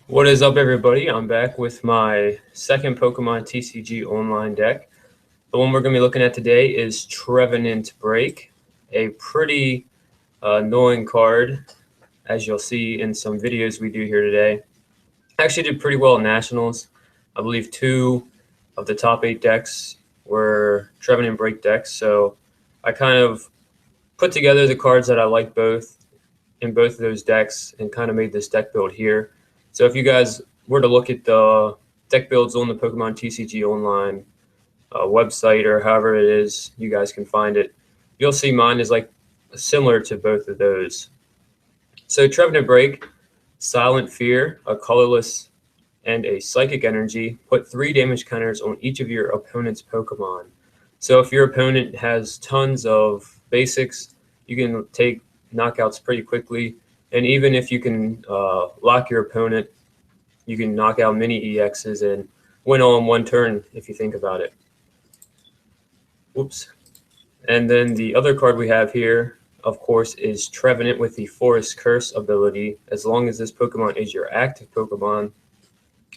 What is up, everybody? I'm back with my second Pokemon TCG online deck. The one we're going to be looking at today is Trevenant Break, a pretty annoying card, as you'll see in some videos we do here today. Actually did pretty well at Nationals. I believe 2 of the top 8 decks were Trevenant Break decks, so I kind of put together the cards that I like both in both of those decks and kind of made this deck build here. So if you guys were to look at the deck builds on the Pokemon TCG Online website or however it is you guys can find it, you'll see mine is like similar to both of those. So Trevenant Break, Silent Fear, a colorless, and a Psychic Energy. Put 3 damage counters on each of your opponent's Pokemon. So if your opponent has tons of basics, you can take knockouts pretty quickly. And even if you can lock your opponent, you can knock out many EXs and win all in one turn if you think about it. Whoops. And then the other card we have here, of course, is Trevenant with the Forest Curse ability. As long as this Pokemon is your active Pokemon,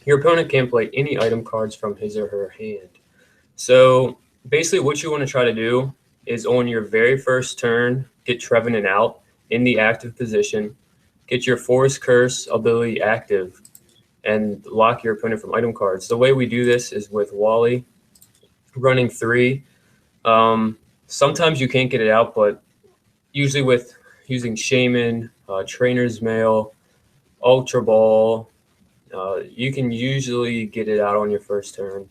your opponent can't play any item cards from his or her hand. So basically what you want to try to do is on your very first turn, get Trevenant out in the active position, get your Forest Curse ability active, and lock your opponent from item cards. The way we do this is with Wally running 3. Sometimes you can't get it out, but usually with using Shaymin, Trainers Mail, Ultra Ball, you can usually get it out on your first turn.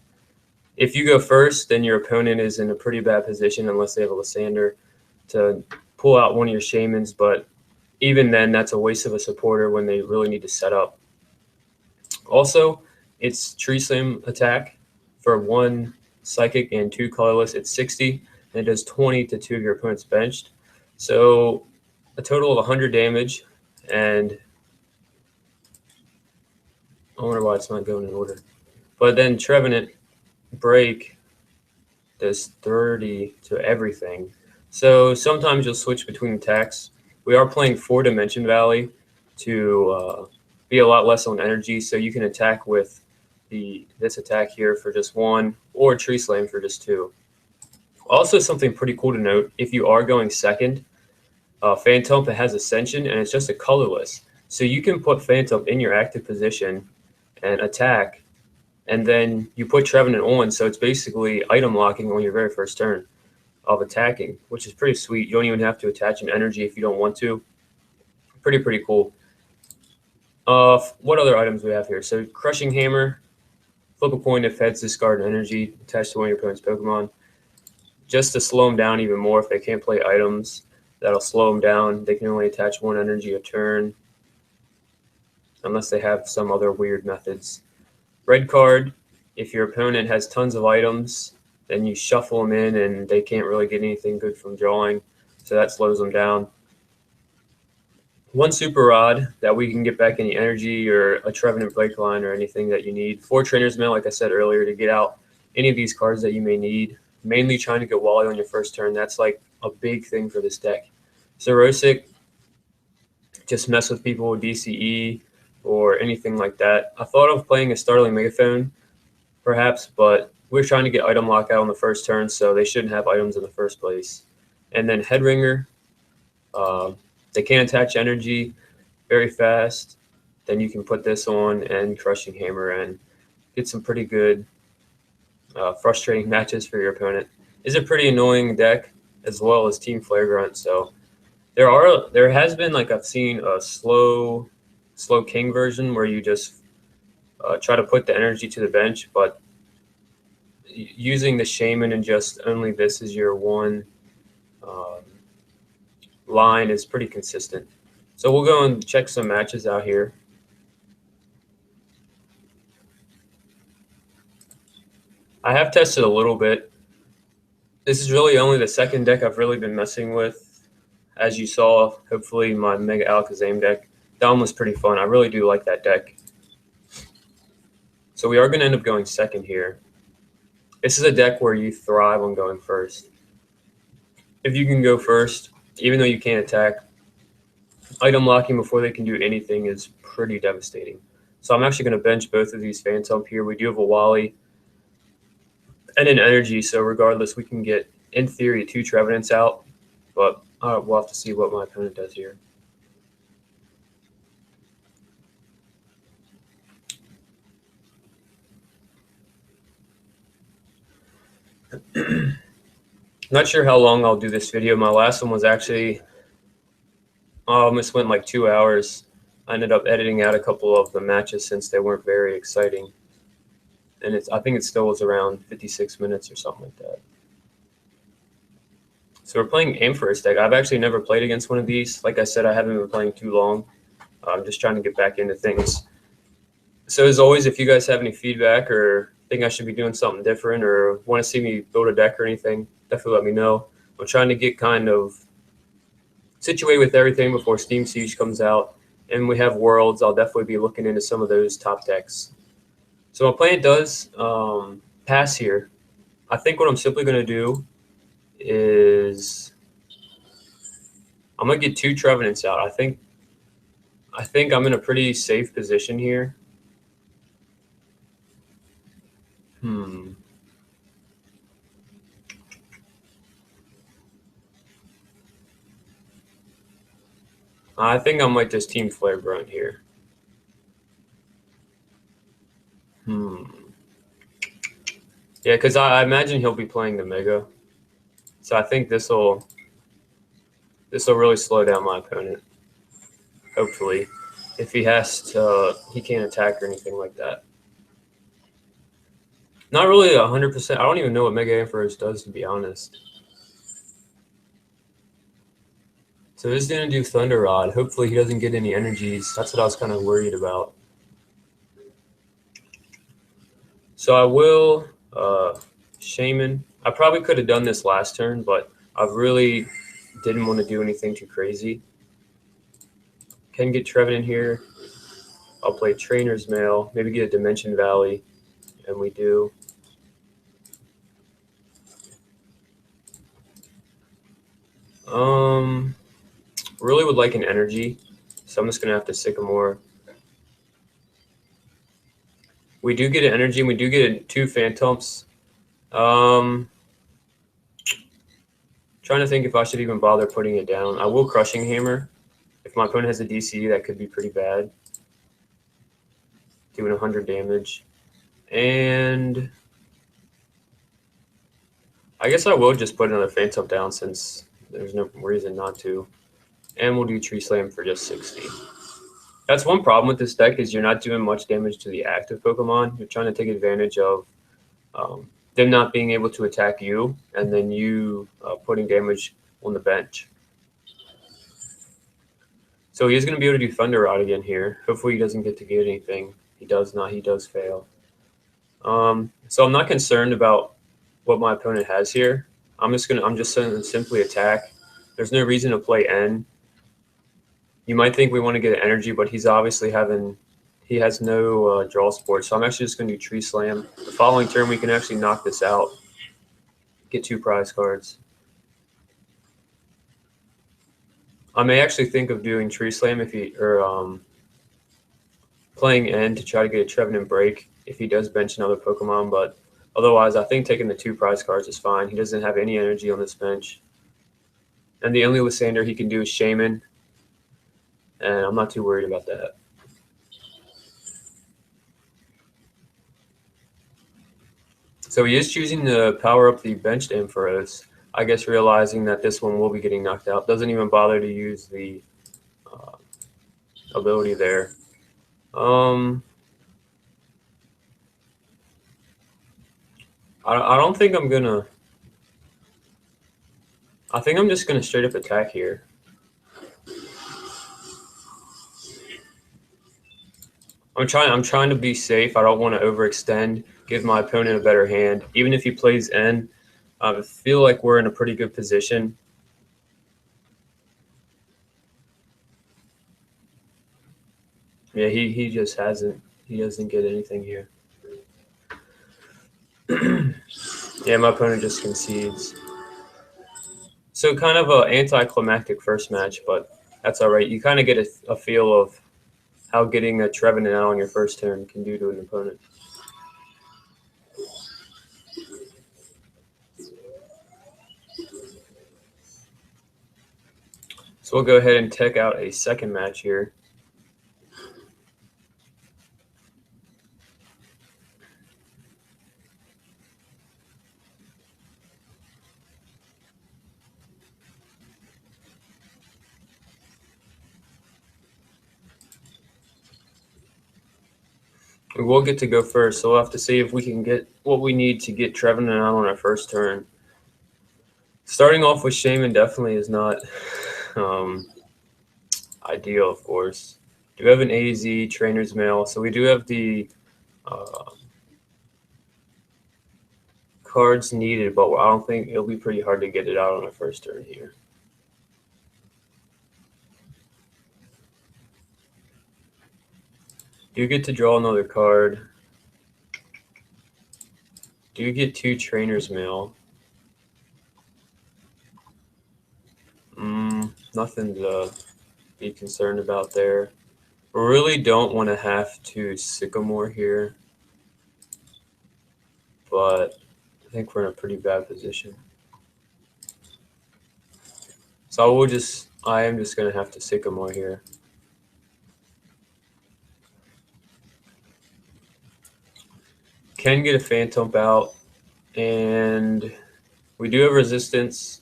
If you go first, then your opponent is in a pretty bad position unless they have a Lysander to pull out one of your Shaymins, but even then, that's a waste of a supporter when they really need to set up. Also, it's Tree Slam attack for 1 Psychic and 2 colorless. It's 60, and it does 20 to 2 of your opponent's benched. So a total of 100 damage, and I wonder why it's not going in order. But then Trevenant Break does 30 to everything. So sometimes you'll switch between attacks. We are playing 4 Dimension Valley to be a lot less on energy, so you can attack with this attack here for just 1, or Tree Slam for just 2. Also, something pretty cool to note, if you are going second, Phantump has Ascension, and it's just a colorless. So you can put Phantump in your active position and attack, and then you put Trevenant on, so it's basically item locking on your very first turn of attacking, which is pretty sweet. You don't even have to attach an energy if you don't want to. Pretty cool. What other items we have here? So Crushing Hammer, flip a coin if heads, discard an energy attached to one of your opponent's Pokemon. Just to slow them down even more if they can't play items, that'll slow them down. They can only attach 1 energy a turn unless they have some other weird methods. Red card, if your opponent has tons of items, then you shuffle them in and they can't really get anything good from drawing, so that slows them down. 1 Super Rod that we can get back any energy or a Trevenant Break line or anything that you need. 4 Trainers Mail, like I said earlier, to get out any of these cards that you may need. Mainly trying to get Wally on your first turn. That's like a big thing for this deck. Xerosic, just mess with people with DCE or anything like that. I thought of playing a Starling Megaphone, perhaps, but we're trying to get item lockout on the first turn, so they shouldn't have items in the first place. And then Headringer, they can attach energy very fast. Then you can put this on and Crushing Hammer and get some pretty good frustrating matches for your opponent. It's a pretty annoying deck as well as Team Flare Grunt. So there has been, like, I've seen a slow King version where you just try to put the energy to the bench, but using the Shaymin and just only this is your one line is pretty consistent. So we'll go and check some matches out here. I have tested a little bit. This is really only the second deck I've really been messing with. As you saw, hopefully, my Mega Alakazam deck. That one was pretty fun. I really do like that deck. So we are going to end up going second here. This is a deck where you thrive on going first. If you can go first, even though you can't attack, item locking before they can do anything is pretty devastating. So I'm actually going to bench both of these Phantump here. We do have a Wally and an Energy, so regardless, we can get, in theory, 2 Trevenants out. But we'll have to see what my opponent does here. Not sure how long I'll do this video. My last one was actually almost went like 2 hours. I ended up editing out a couple of the matches since they weren't very exciting. And I think it still was around 56 minutes or something like that. So we're playing Ampharos deck. I've actually never played against one of these. Like I said, I haven't been playing too long. I'm just trying to get back into things. So as always, if you guys have any feedback or think I should be doing something different or want to see me build a deck or anything, definitely let me know. I'm trying to get kind of situated with everything before Steam Siege comes out. And we have Worlds. I'll definitely be looking into some of those top decks. So my plan does pass here. I think what I'm simply going to do is I'm going to get 2 Trevenants out. I think I'm in a pretty safe position here. I think I might just Team Flare Grunt here. Yeah, because I imagine he'll be playing the Mega. So I think this will really slow down my opponent. Hopefully. If he has to, he can't attack or anything like that. Not really 100%. I don't even know what Mega Ampharos does, to be honest. So he's going to do Thunder Rod. Hopefully he doesn't get any energies. That's what I was kind of worried about. So I will Shaymin. I probably could have done this last turn, but I really didn't want to do anything too crazy. Can get Trevenant here. I'll play Trainers Mail. Maybe get a Dimension Valley. And we do. Really would like an Energy. So I'm just going to have to Sycamore. We do get an Energy, and we do get 2 Phantumps. Trying to think if I should even bother putting it down. I will Crushing Hammer. If my opponent has a DC, that could be pretty bad. Doing 100 damage. And I guess I will just put another Phantump down since there's no reason not to. And we'll do Tree Slam for just 60. That's one problem with this deck is you're not doing much damage to the active Pokemon. You're trying to take advantage of them not being able to attack you, and then you putting damage on the bench. So he is going to be able to do Thunder Rod again here. Hopefully he doesn't get to get anything. He does not. He does fail. So I'm not concerned about what my opponent has here. I'm just going to simply attack. There's no reason to play N. You might think we want to get an Energy, but he's obviously he has no draw support. So I'm actually just going to do Tree Slam. The following turn, we can actually knock this out. Get 2 prize cards. I may actually think of doing Tree Slam playing N to try to get a Trevenant break if he does bench another Pokemon. But otherwise, I think taking the 2 prize cards is fine. He doesn't have any energy on this bench. And the only Lysander he can do is Shaymin. And I'm not too worried about that. So he is choosing to power up the benched Ampharos, I guess realizing that this one will be getting knocked out. Doesn't even bother to use the ability there. I don't think I'm going to... I think I'm just going to straight up attack here. I'm trying to be safe. I don't want to overextend, give my opponent a better hand. Even if he plays N, I feel like we're in a pretty good position. Yeah, he just hasn't. He doesn't get anything here. Yeah, my opponent just concedes. So kind of an anticlimactic first match, but that's all right. You kind of get a feel of how getting a Trevenant out on your first turn can do to an opponent. So we'll go ahead and check out a second match here. We will get to go first, so we'll have to see if we can get what we need to get Trevenant out on our first turn. Starting off with Shaymin definitely is not ideal, of course. We do have an AZ, Trainers Mail, so we do have the cards needed, but I don't think it'll be pretty hard to get it out on our first turn here. Do get to draw another card. Do get 2 Trainers Mail. Nothing to be concerned about there. We really don't want to have to Sycamore here, but I think we're in a pretty bad position. So I am just going to have to Sycamore here. Can get a Phantump out, and we do have resistance.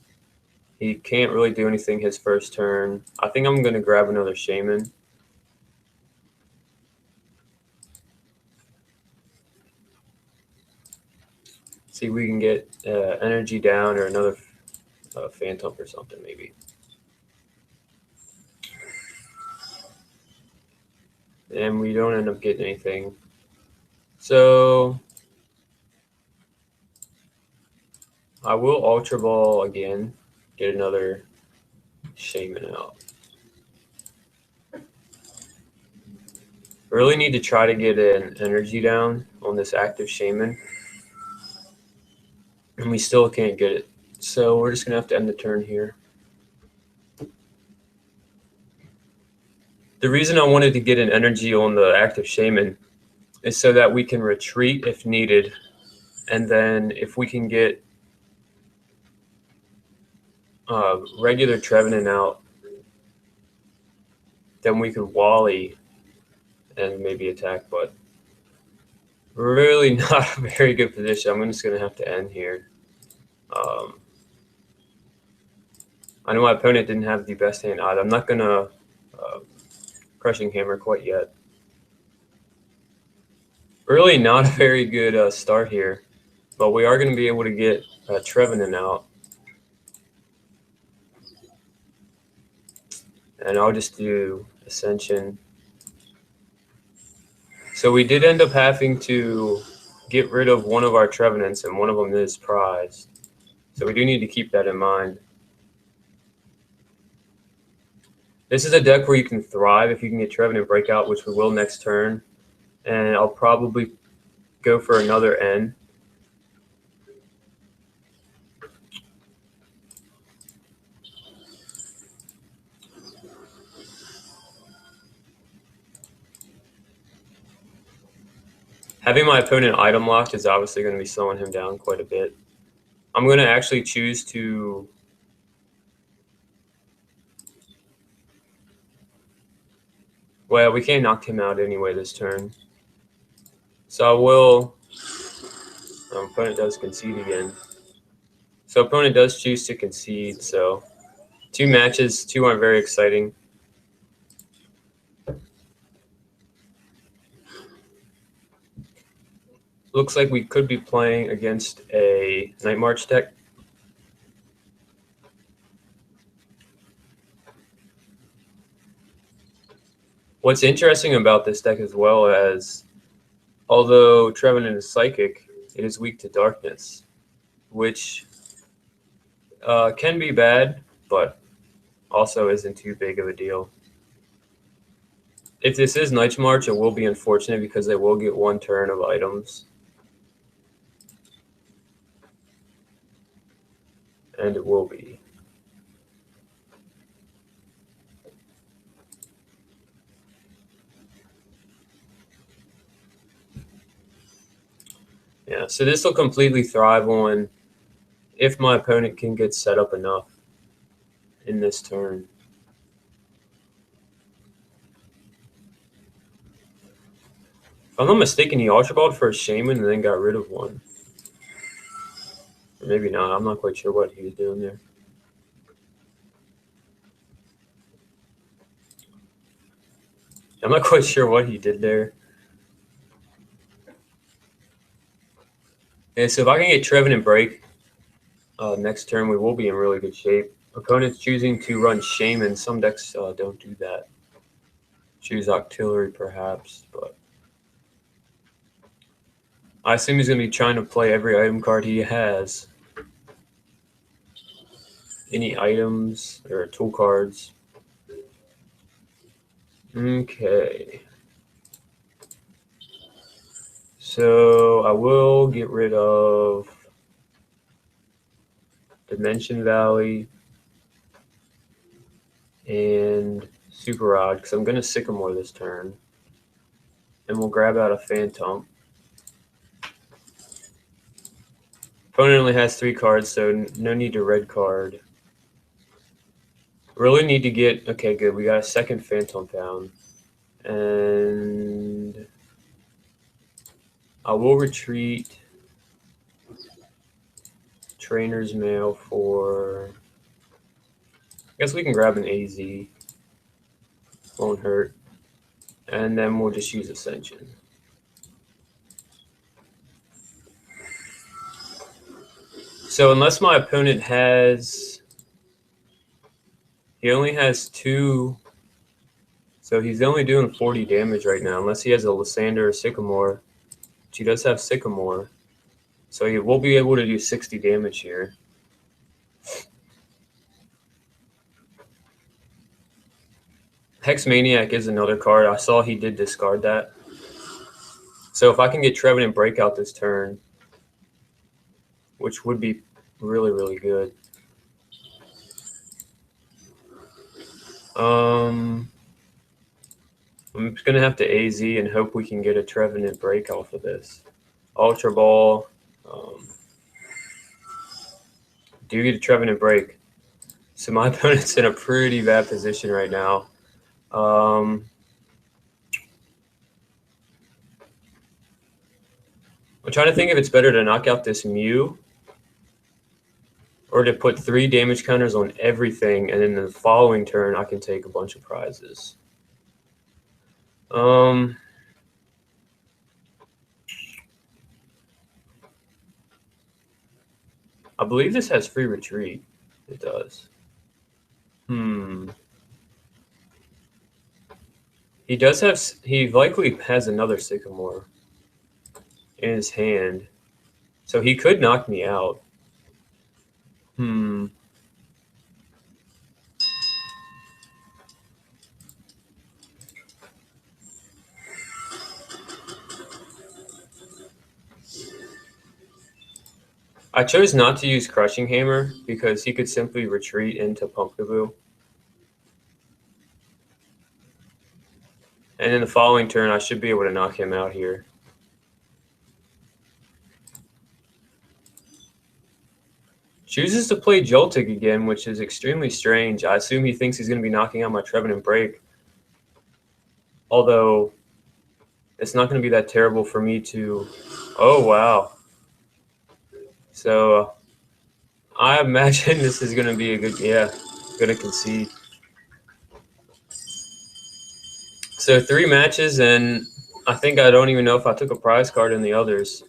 He can't really do anything his first turn. I think I'm going to grab another Shaymin. See if we can get energy down or another Phantump or something maybe. And we don't end up getting anything. So I will Ultra Ball again, get another Shaymin out. Really need to try to get an energy down on this active Shaymin. And we still can't get it. So we're just going to have to end the turn here. The reason I wanted to get an energy on the active Shaymin is so that we can retreat if needed. And then if we can get regular Trevenant out, then we could Wally and maybe attack, but really not a very good position. I'm just going to have to end here. I know my opponent didn't have the best hand either. I'm not going to Crushing Hammer quite yet. Really not a very good start here, but we are going to be able to get Trevenant out. And I'll just do Ascension. So we did end up having to get rid of one of our Trevenants, and one of them is prized. So we do need to keep that in mind. This is a deck where you can thrive if you can get Trevenant Breakout, which we will next turn. And I'll probably go for another N. Having my opponent item locked is obviously going to be slowing him down quite a bit. I'm going to actually choose to well, we can't knock him out anyway this turn. So I will opponent does concede again. So opponent does choose to concede, so 2 matches, 2 aren't very exciting. Looks like we could be playing against a Night March deck. What's interesting about this deck as well as, although Trevenant is Psychic, it is weak to Darkness, which can be bad, but also isn't too big of a deal. If this is Night March, it will be unfortunate because they will get 1 turn of items. And it will be. Yeah, so this will completely thrive on if my opponent can get set up enough in this turn. If I'm not mistaken, he Ultra Balled for a Shaymin and then got rid of one. Or maybe not. I'm not quite sure what he was doing there. I'm not quite sure what he did there. Okay, so if I can get Trevenant Break next turn, we will be in really good shape. Opponents choosing to run Shaymin. Some decks don't do that. Choose Octillery perhaps, but I assume he's going to be trying to play every item card he has. Any items or tool cards. Okay. So I will get rid of Dimension Valley and Super Rod because I'm going to Sycamore this turn. And we'll grab out a Phantump. Opponent only has 3 cards, so no need to red card. Really need to get... Okay, good. We got a second Phantump down. And I will retreat Trainers Mail for... I guess we can grab an AZ. Won't hurt. And then we'll just use Ascension. So unless my opponent has... He only has 2... So he's only doing 40 damage right now, unless he has a Lysander or Sycamore. Which he does have Sycamore. So he will be able to do 60 damage here. Hex Maniac is another card. I saw he did discard that. So if I can get Trevenant Breakout this turn, which would be really, really good. I'm just going to have to AZ and hope we can get a Trevenant Break off of this. Ultra Ball. Do get a Trevenant Break. So my opponent's in a pretty bad position right now. I'm trying to think if it's better to knock out this Mew or to put 3 damage counters on everything, and then the following turn I can take a bunch of prizes. I believe this has free retreat. It does. He does have... He likely has another Sycamore in his hand. So he could knock me out. I chose not to use Crushing Hammer because he could simply retreat into Pumpkaboo. And in the following turn, I should be able to knock him out here. Chooses to play Joltik again, which is extremely strange. I assume he thinks he's going to be knocking out my Trevenant Break. Although, it's not going to be that terrible for me to... Oh, wow. So, I imagine this is going to be a good... Yeah, going to concede. So 3 matches, and I think I don't even know if I took a prize card in the others.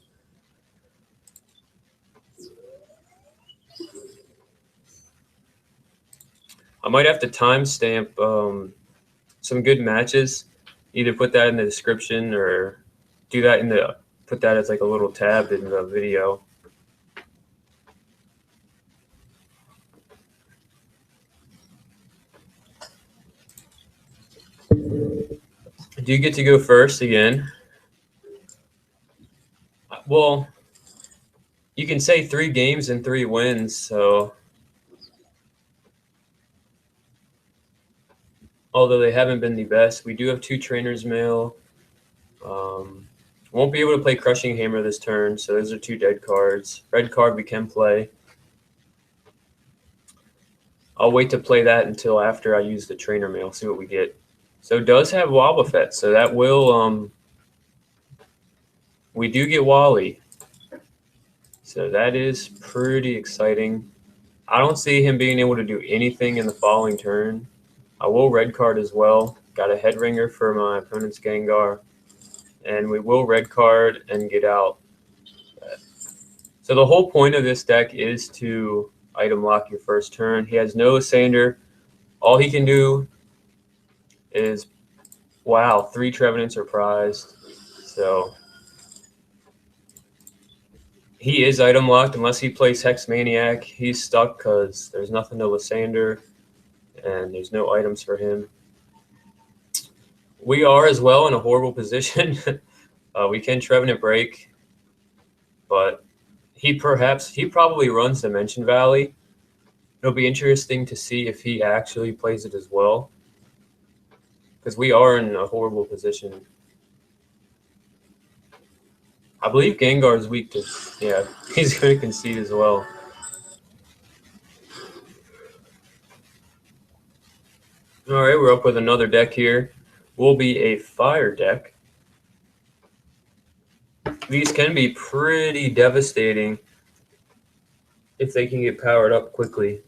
I might have to timestamp some good matches. Either put that in the description or do that in the... Put that as like a little tab in the video. I do get to go first again. Well, you can say 3 games and 3 wins, so... Although they haven't been the best. We do have 2 Trainers Mail. Won't be able to play Crushing Hammer this turn, so those are 2 dead cards. Red card we can play. I'll wait to play that until after I use the Trainer Mail, see what we get. So it does have Wobbuffet, so that will, we do get Wally. So that is pretty exciting. I don't see him being able to do anything in the following turn. I will red card as well. Got a head ringer for my opponent's Gengar. And we will red card and get out. So the whole point of this deck is to item lock your first turn. He has no Sander. All he can do is, wow, 3 Trevenants are prized. So he is item locked unless he plays Hex Maniac. He's stuck because there's nothing to Lysander and there's no items for him. We are as well in a horrible position. We can Trevenant break, but he probably runs Dimension Valley. It'll be interesting to see if he actually plays it as well, because we are in a horrible position. I believe Gengar is weak to, yeah, he's going to concede as well. All right, we're up with another deck here. Will be a fire deck. These can be pretty devastating if they can get powered up quickly.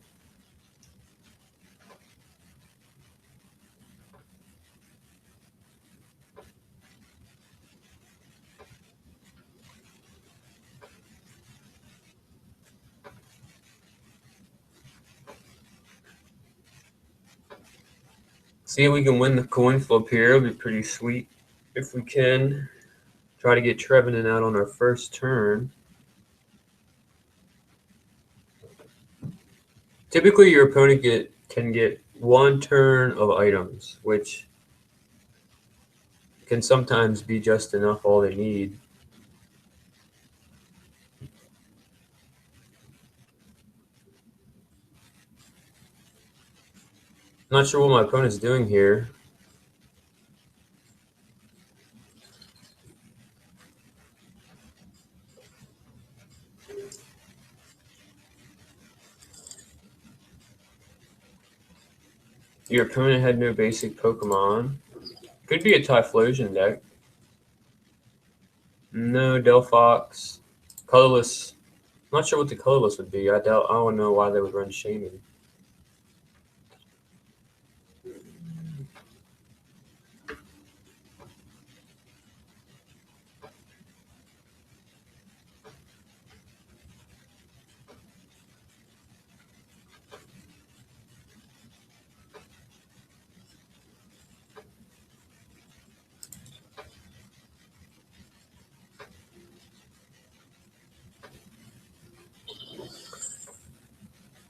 See if we can win the coin flip here. It'll be pretty sweet if we can. Try to get Trevenant out on our first turn. Typically, your opponent can get 1 turn of items, which can sometimes be just enough all they need. Not sure what my opponent's doing here. Your opponent had no basic Pokemon. Could be a Typhlosion deck. No Delphox. Colorless. I'm not sure what the colorless would be. I don't know why they would run Shaymin.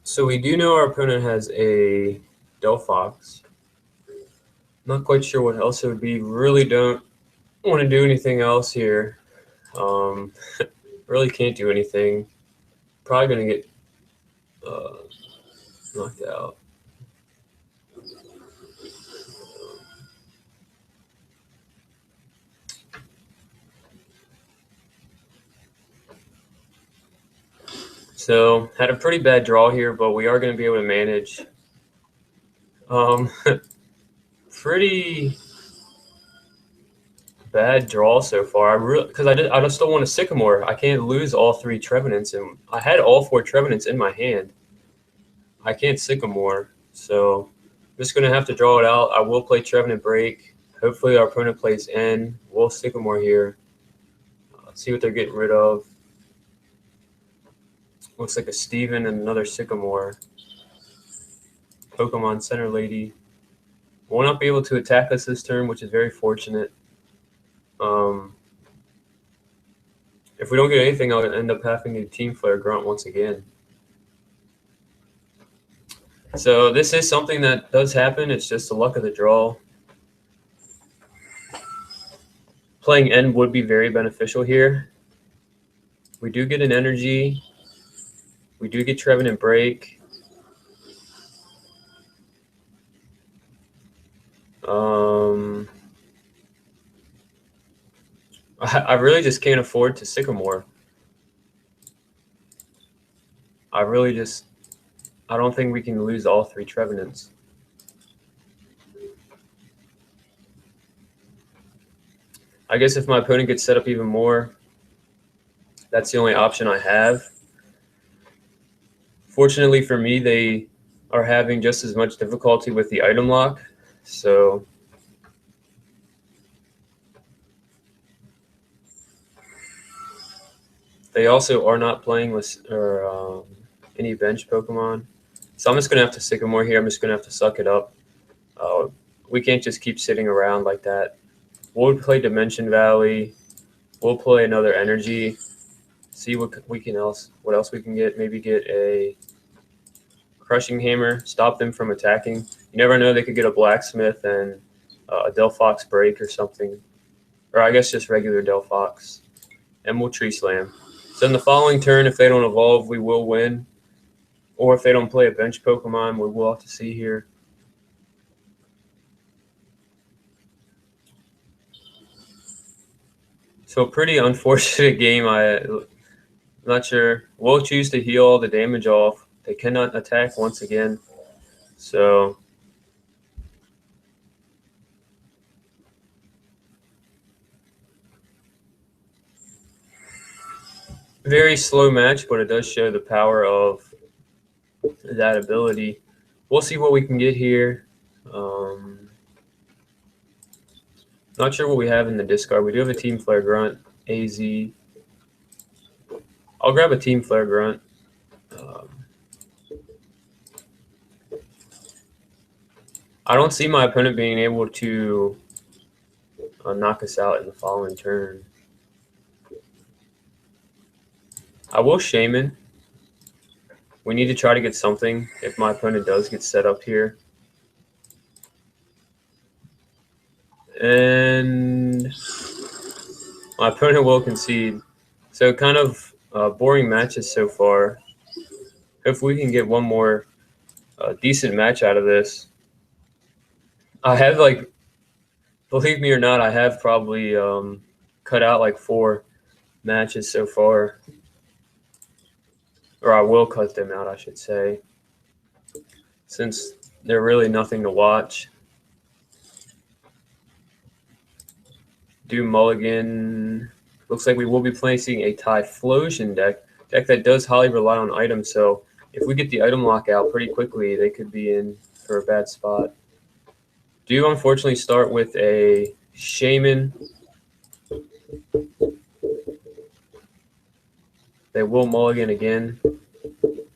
So we do know our opponent has a Delphox. Not quite sure what else it would be. Really don't want to do anything else here. Really can't do anything. Probably going to get knocked out. So had a pretty bad draw here, but we are going to be able to manage. Pretty bad draw so far. Because I just don't want a Sycamore. I can't lose all 3 Trevenants, and I had all 4 Trevenants in my hand. I can't Sycamore, so I'm just going to have to draw it out. I will play Trevenant break. Hopefully our opponent plays N. We'll Sycamore here. See what they're getting rid of. Looks like a Steven and another Sycamore. Pokemon Center Lady. Will not be able to attack us this turn, which is very fortunate. If we don't get anything, I'll end up having to Team Flare Grunt once again. So this is something that does happen. It's just the luck of the draw. Playing N would be very beneficial here. We do get an energy. We do get Trevenant break. I really just can't afford to Sycamore. I don't think we can lose all 3 Trevenants. I guess if my opponent gets set up even more, that's the only option I have. Fortunately for me, they are having just as much difficulty with the item lock, so they also are not playing with any bench Pokemon. So I'm just going to have to Sycamore here. I'm just going to have to suck it up. We can't just keep sitting around like that. We'll play Dimension Valley. We'll play another Energy. See what else we can get. Maybe get a Crushing Hammer. Stop them from attacking. You never know. They could get a Blacksmith and a Delphox Break or something. Or I guess just regular Delphox. And we'll Tree Slam. So in the following turn, if they don't evolve, we will win. Or if they don't play a bench Pokemon, we will have to see here. So pretty unfortunate game. I'm not sure. We'll choose to heal all the damage off. They cannot attack once again. So very slow match, but it does show the power of that ability. We'll see what we can get here. Not sure what we have in the discard. We do have a Team Flare Grunt, AZ. I'll grab a Team Flare Grunt. I don't see my opponent being able to knock us out in the following turn. I will Shaymin. We need to try to get something if my opponent does get set up here. And my opponent will concede. So kind of boring matches so far. Hopefully we can get one more decent match out of this. I have, like, believe me or not, I have probably cut out like 4 matches so far. Or I will cut them out, I should say. Since they're really nothing to watch. Do Mulligan. Looks like we will be placing a Typhlosion deck that does highly rely on items. So if we get the item lock out pretty quickly, they could be in for a bad spot. Do unfortunately start with a Shaymin. They will Mulligan again.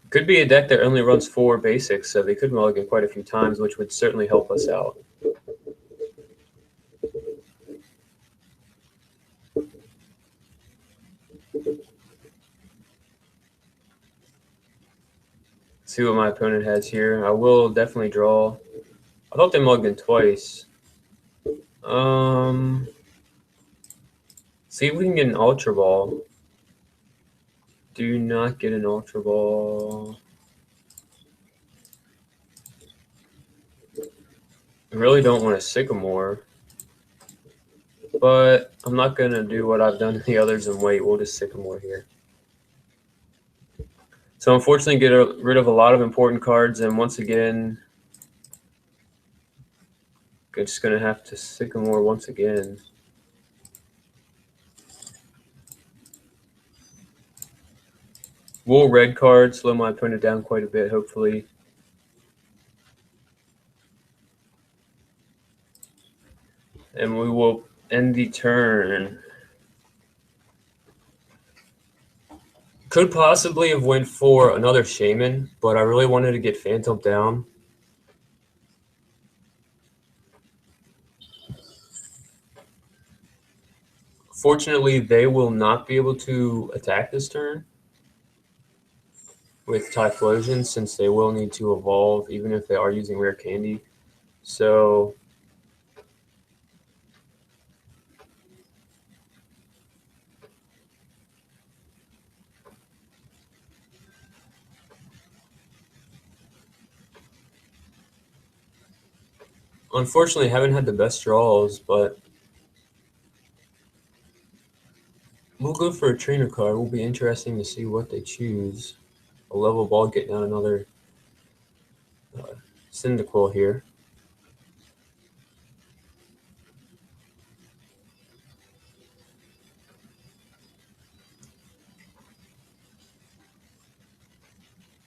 Could be a deck that only runs 4 basics, so they could Mulligan quite a few times, which would certainly help us out. See what my opponent has here. I will definitely draw. I thought they Mulligan twice. See if we can get an Ultra Ball. Do not get an Ultra Ball. I really don't want a Sycamore. But I'm not going to do what I've done to the others and wait. We'll just Sycamore here. So unfortunately get rid of a lot of important cards. And once again, I'm just going to have to Sycamore once again. We'll red card, slow my opponent down quite a bit, hopefully. And we will end the turn. Could possibly have went for another Shaymin, but I really wanted to get Phantump down. Fortunately, they will not be able to attack this turn with Typhlosion, since they will need to evolve, even if they are using Rare Candy. So unfortunately, haven't had the best draws, but We'll go for a trainer card. It will be interesting to see what they choose. A level ball getting out another Cyndaquil here.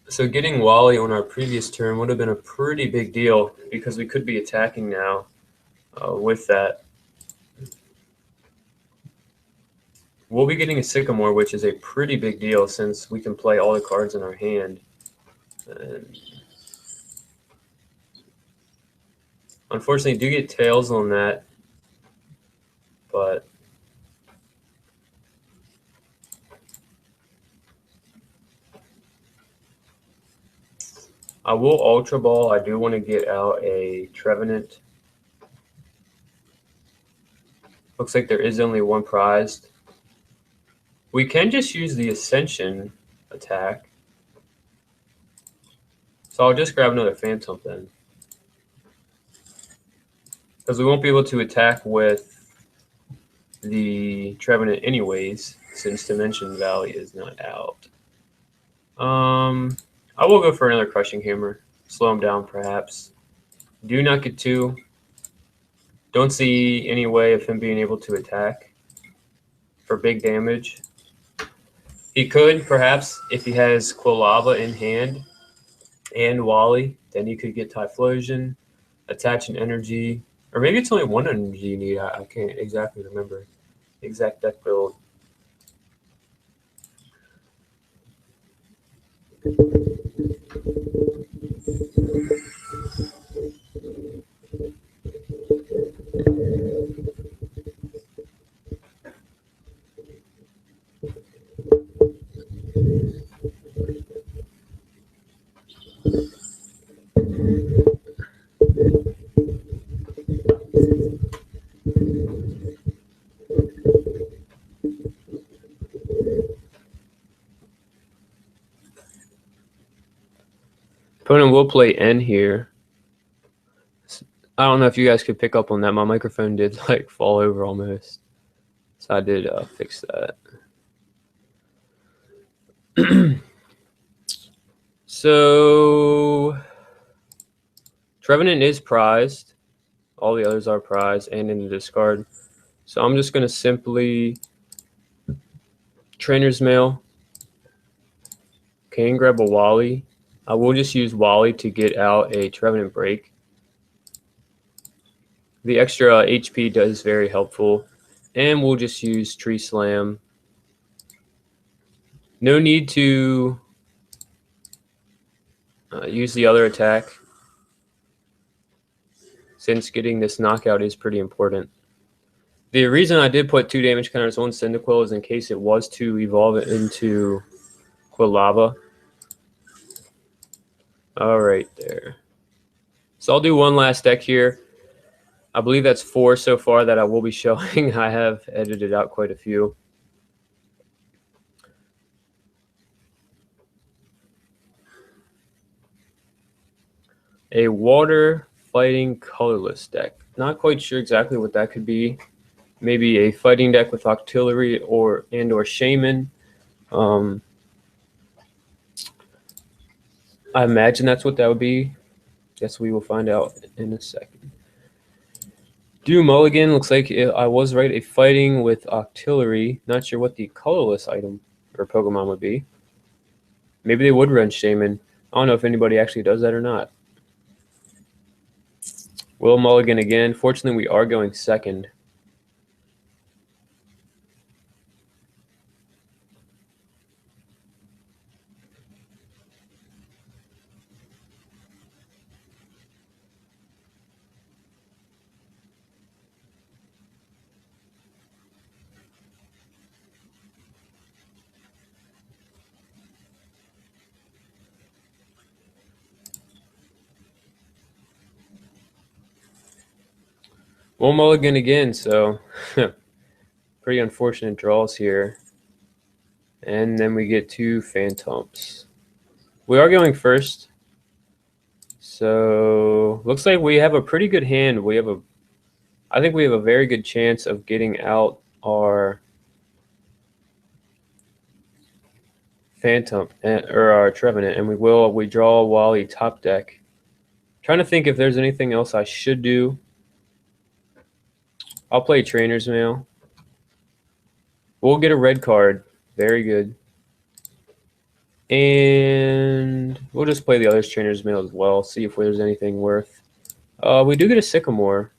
So getting Wally on our previous turn would have been a pretty big deal because we could be attacking now with that. We'll be getting a Sycamore, which is a pretty big deal since we can play all the cards in our hand. And unfortunately, do get tails on that, but I will Ultra Ball. I do want to get out a Trevenant. Looks like there is only one prized. We can just use the Ascension attack. So I'll just grab another Phantump then. Because we won't be able to attack with the Trevenant anyways, since Dimension Valley is not out. I will go for another Crushing Hammer. Slow him down, perhaps. Do not get two. Don't see any way of him being able to attack for big damage. He could, perhaps, if he has Quilava in hand and Wally, then he could get Typhlosion, attach an energy, or maybe it's only one energy you need. I can't exactly remember the exact deck build. Opponent will play N here. I don't know if you guys could pick up on that. My microphone did like fall over almost. So I did fix that. So Trevenant is prized. All the others are prized and in the discard. So I'm just going to simply Trainers Mail. Can grab a Wally. I will just use Wally to get out a Trevenant Break. The extra HP does very helpful. And we'll just use Tree Slam. No need to use the other attack, since getting this knockout is pretty important. The reason I did put 2 damage counters on Cyndaquil is in case it was to evolve it into Quilava. All right, there. So I'll do one last deck here. I believe that's 4 so far that I will be showing. I have edited out quite a few. A water fighting colorless deck. Not quite sure exactly what that could be. Maybe a fighting deck with Octillery or Shaymin. I imagine that's what that would be. Guess we will find out in a second. Do Mulligan. Looks like I was right. A fighting with Octillery. Not sure what the colorless item or Pokemon would be. Maybe they would run Shaymin. I don't know if anybody actually does that or not. Will Mulligan again. Fortunately, we are going second. Will Mulligan again, so pretty unfortunate draws here. And then we get 2 Phantumps. We are going first. So looks like we have a pretty good hand. I think we have a very good chance of getting out our Phantump or our Trevenant, and we draw Wally top deck. Trying to think if there's anything else I should do. I'll play Trainers Mail. We'll get a red card. Very good. And we'll just play the other Trainers Mail as well. See if there's anything worth. We do get a Sycamore.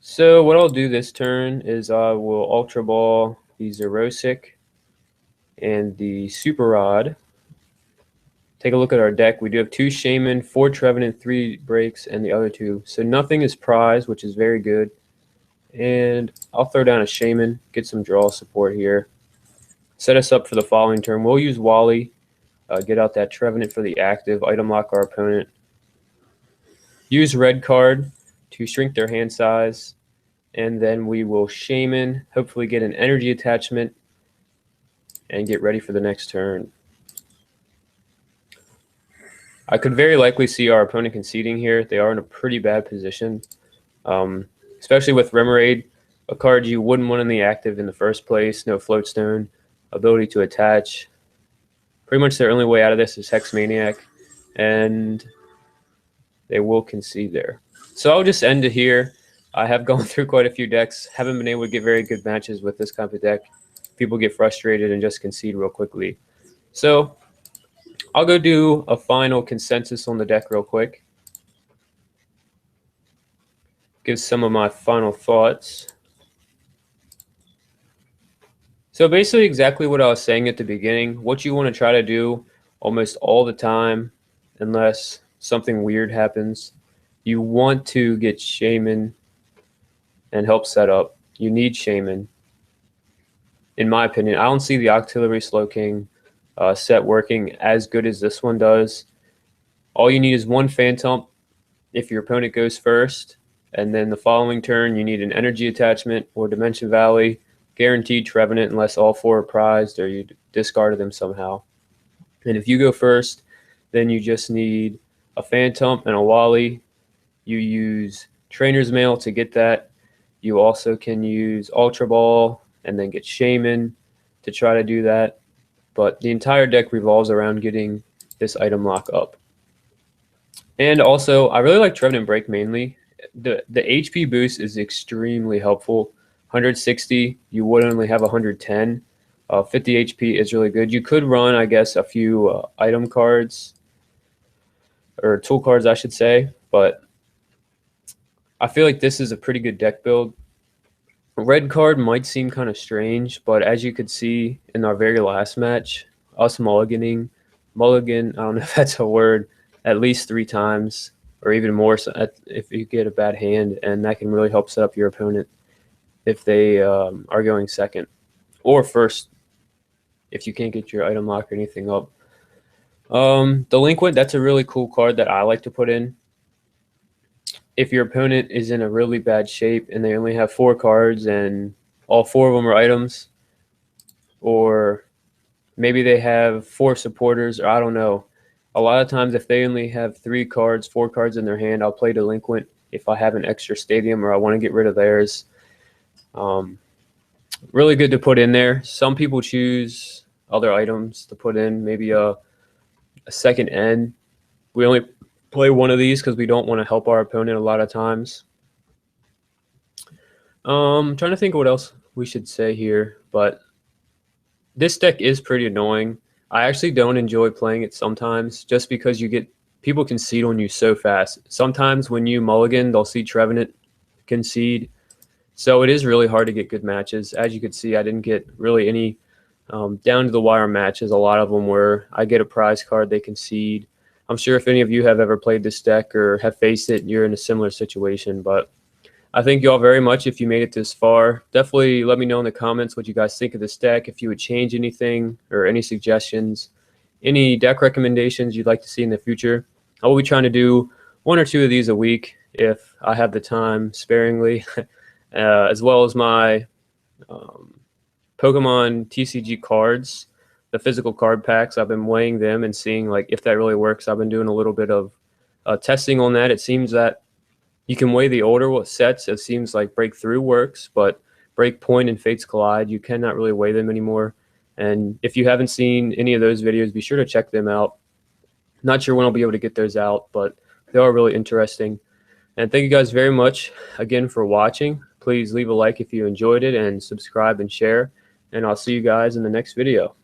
So what I'll do this turn is I will Ultra Ball the Xerosic and the Super Rod. Take a look at our deck. We do have 2 Shaymin, 4 Trevenant, 3 breaks, and the other 2. So nothing is prized, which is very good. And I'll throw down a Shaymin, get some draw support here. Set us up for the following turn. We'll use Wally, get out that Trevenant for the active, item lock our opponent. Use red card to shrink their hand size, and then we will Shaymin, hopefully get an energy attachment, and get ready for the next turn. I could very likely see our opponent conceding here. They are in a pretty bad position, especially with Remoraid, a card you wouldn't want in the active in the first place. No Floatstone, ability to attach. Pretty much their only way out of this is Hex Maniac, and they will concede there. So I'll just end it here. I have gone through quite a few decks. Haven't been able to get very good matches with this type of deck. People get frustrated and just concede real quickly. So I'll go do a final consensus on the deck real quick. Give some of my final thoughts. So basically exactly what I was saying at the beginning. What you want to try to do almost all the time, unless something weird happens, you want to get Shaymin and help set up. You need Shaymin. In my opinion, I don't see the Octillery Slowking set working as good as this one does. All you need is 1 Phantump if your opponent goes first, and then the following turn you need an energy attachment or Dimension Valley, guaranteed Trevenant unless all 4 are prized or you discarded them somehow. And if you go first, then you just need a Phantump and a Wally. You use Trainers Mail to get that. You also can use Ultra Ball and then get Shaymin to try to do that. But the entire deck revolves around getting this item lock up. And also, I really like Trevenant Break mainly. The HP boost is extremely helpful. 160, you would only have 110. 50 HP is really good. You could run, I guess, a few item cards, or tool cards, I should say, but I feel like this is a pretty good deck build. Red card might seem kind of strange, but as you could see in our very last match, us mulligan, I don't know if that's a word, at least 3 times or even more if you get a bad hand, and that can really help set up your opponent if they are going second or first if you can't get your item lock or anything up. Delinquent, that's a really cool card that I like to put in. If your opponent is in a really bad shape and they only have 4 cards and all 4 of them are items, or maybe they have 4 supporters, or I don't know. A lot of times if they only have 3 cards, 4 cards in their hand, I'll play Delinquent if I have an extra stadium or I want to get rid of theirs. Really good to put in there. Some people choose other items to put in, maybe a second end. We only play one of these because we don't want to help our opponent a lot of times. Trying to think of what else we should say here, but this deck is pretty annoying. I actually don't enjoy playing it sometimes just because people concede on you so fast. Sometimes when you mulligan, they'll see Trevenant concede. So it is really hard to get good matches. As you can see, I didn't get really any down to the wire matches. A lot of them were I get a prize card, they concede. I'm sure if any of you have ever played this deck or have faced it, you're in a similar situation. But I thank you all very much if you made it this far. Definitely let me know in the comments what you guys think of this deck, if you would change anything or any suggestions, any deck recommendations you'd like to see in the future. I will be trying to do 1 or 2 of these a week if I have the time sparingly, as well as my Pokemon TCG cards, the physical card packs. I've been weighing them and seeing like if that really works. I've been doing a little bit of testing on that. It seems that you can weigh the older sets. It seems like Breakthrough works, but Breakpoint and Fates Collide, you cannot really weigh them anymore. And if you haven't seen any of those videos, be sure to check them out. Not sure when I'll be able to get those out, but they are really interesting. And thank you guys very much again for watching. Please leave a like if you enjoyed it, and subscribe and share. And I'll see you guys in the next video.